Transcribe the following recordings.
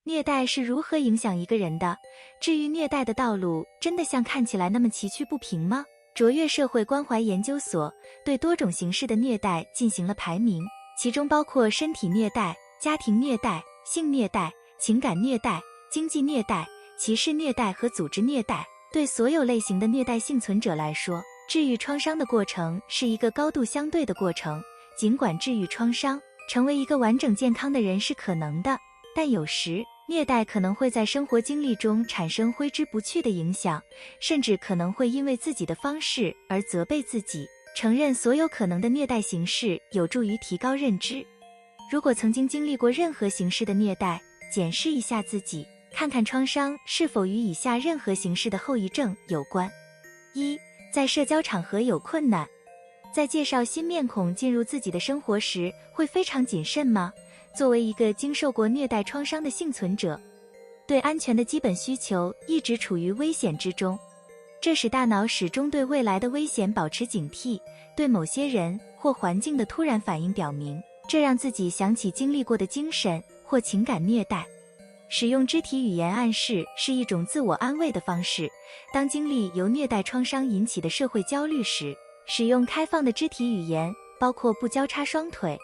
虐待是如何影响一个人的？治愈虐待的道路真的像看起来那么崎岖不平吗？卓越社会关怀研究所对多种形式的虐待进行了排名，其中包括身体虐待、家庭虐待、性虐待、情感虐待、经济虐待、歧视虐待和组织虐待。对所有类型的虐待幸存者来说，治愈创伤的过程是一个高度相对的过程。尽管治愈创伤，成为一个完整健康的人是可能的，但有时虐待可能会在生活经历中产生挥之不去的影响，甚至可能会因为自己的方式而责备自己。承认所有可能的虐待形式有助于提高认知。如果曾经经历过任何形式的虐待，检视一下自己，看看创伤是否与以下任何形式的后遗症有关。1. 在社交场合有困难。在介绍新面孔进入自己的生活时，会非常谨慎吗？作为一个经受过虐待创伤的幸存者，对安全的基本需求一直处于危险之中，这使大脑始终对未来的危险保持警惕。对某些人或环境的突然反应表明，这让自己想起经历过的精神或情感虐待。使用肢体语言暗示是一种自我安慰的方式。当经历由虐待创伤引起的社会焦虑时，使用开放的肢体语言，包括不交叉双腿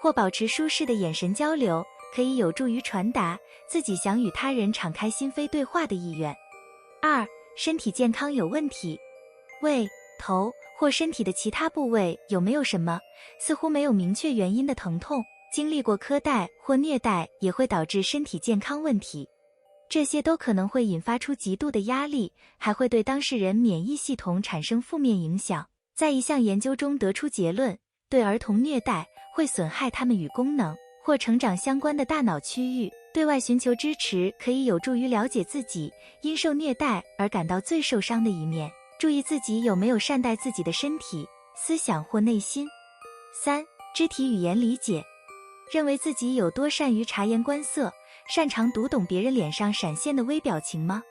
或保持舒适的眼神交流，可以有助于传达自己想与他人敞开心扉对话的意愿。2. 身体健康有问题。胃、头或身体的其他部位有没有什么似乎没有明确原因的疼痛？经历过苛待或虐待也会导致身体健康问题，这些都可能会引发出极度的压力，还会对当事人免疫系统产生负面影响。在一项研究中得出结论，对儿童虐待会损害他们与功能或成长相关的大脑区域。对外寻求支持可以有助于了解自己因受虐待而感到最受伤的一面，注意自己有没有善待自己的身体、思想或内心。3. 肢体语言理解。认为自己有多善于察言观色，擅长读懂别人脸上闪现的微表情吗？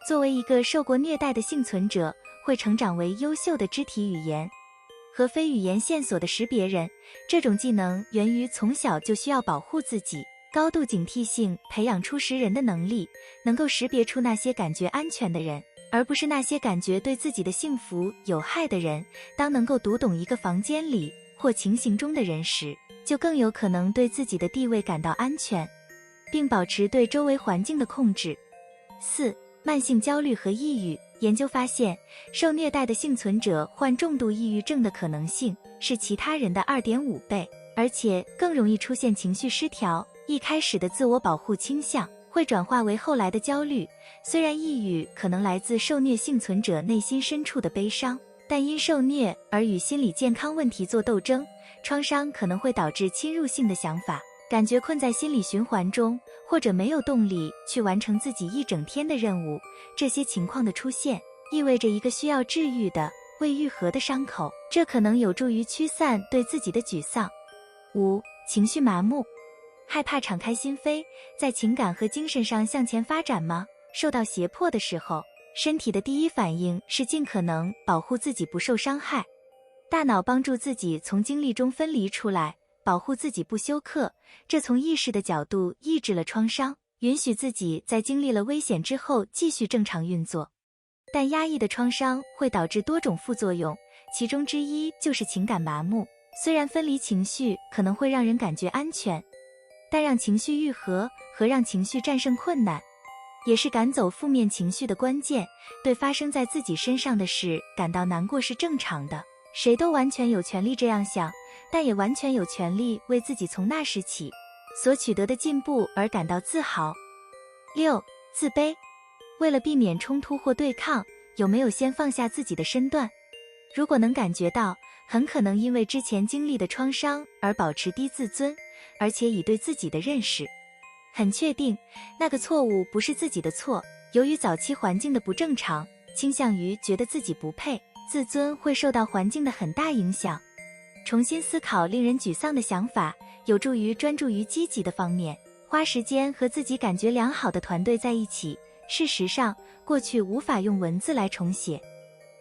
作为一个受过虐待的幸存者，会成长为优秀的肢体语言和非语言线索的识别人。这种技能源于从小就需要保护自己，高度警惕性培养出识人的能力，能够识别出那些感觉安全的人，而不是那些感觉对自己的幸福有害的人。当能够读懂一个房间里或情形中的人时，就更有可能对自己的地位感到安全，并保持对周围环境的控制。4. 慢性焦虑和抑郁。研究发现，受虐待的幸存者患重度抑郁症的可能性是其他人的 2.5 倍，而且更容易出现情绪失调。一开始的自我保护倾向会转化为后来的焦虑。虽然抑郁可能来自受虐幸存者内心深处的悲伤，但因受虐而与心理健康问题做斗争，创伤可能会导致侵入性的想法，感觉困在心理循环中，或者没有动力去完成自己一整天的任务。这些情况的出现意味着一个需要治愈的未愈合的伤口，这可能有助于驱散对自己的沮丧。5. 情绪麻木。害怕敞开心扉，在情感和精神上向前发展吗？受到胁迫的时候，身体的第一反应是尽可能保护自己不受伤害。大脑帮助自己从经历中分离出来，保护自己不休克，这从意识的角度抑制了创伤，允许自己在经历了危险之后继续正常运作。但压抑的创伤会导致多种副作用，其中之一就是情感麻木。虽然分离情绪可能会让人感觉安全，但让情绪愈合和让情绪战胜困难，也是赶走负面情绪的关键。对发生在自己身上的事感到难过是正常的，谁都完全有权利这样想，但也完全有权利为自己从那时起所取得的进步而感到自豪。6. 自卑。为了避免冲突或对抗，有没有先放下自己的身段？如果能感觉到，很可能因为之前经历的创伤而保持低自尊，而且以对自己的认识很确定那个错误不是自己的错。由于早期环境的不正常，倾向于觉得自己不配，自尊会受到环境的很大影响。重新思考令人沮丧的想法，有助于专注于积极的方面，花时间和自己感觉良好的团队在一起。事实上，过去无法用文字来重写，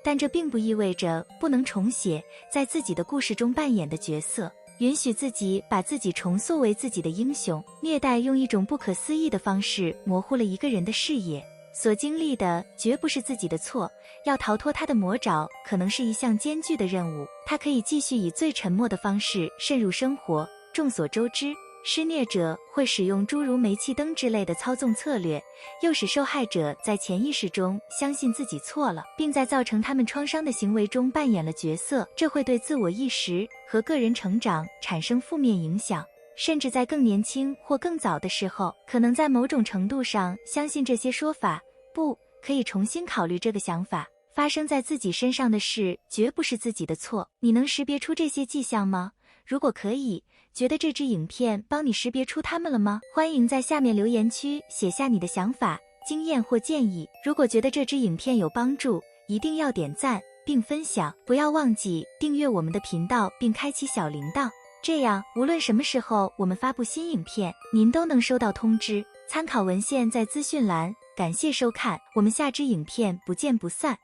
但这并不意味着不能重写在自己的故事中扮演的角色。允许自己把自己重塑为自己的英雄。虐待用一种不可思议的方式模糊了一个人的视野，所经历的绝不是自己的错，要逃脱他的魔爪可能是一项艰巨的任务。他可以继续以最沉默的方式渗入生活。众所周知，施虐者会使用诸如煤气灯之类的操纵策略，诱使受害者在潜意识中相信自己错了，并在造成他们创伤的行为中扮演了角色。这会对自我意识和个人成长产生负面影响，甚至在更年轻或更早的时候，可能在某种程度上相信这些说法。不，可以重新考虑这个想法。发生在自己身上的事绝不是自己的错。你能识别出这些迹象吗？如果可以，觉得这支影片帮你识别出它们了吗？欢迎在下面留言区写下你的想法、经验或建议。如果觉得这支影片有帮助，一定要点赞并分享，不要忘记订阅我们的频道并开启小铃铛，这样无论什么时候我们发布新影片，您都能收到通知。参考文献在资讯栏。感谢收看，我们下支影片不见不散。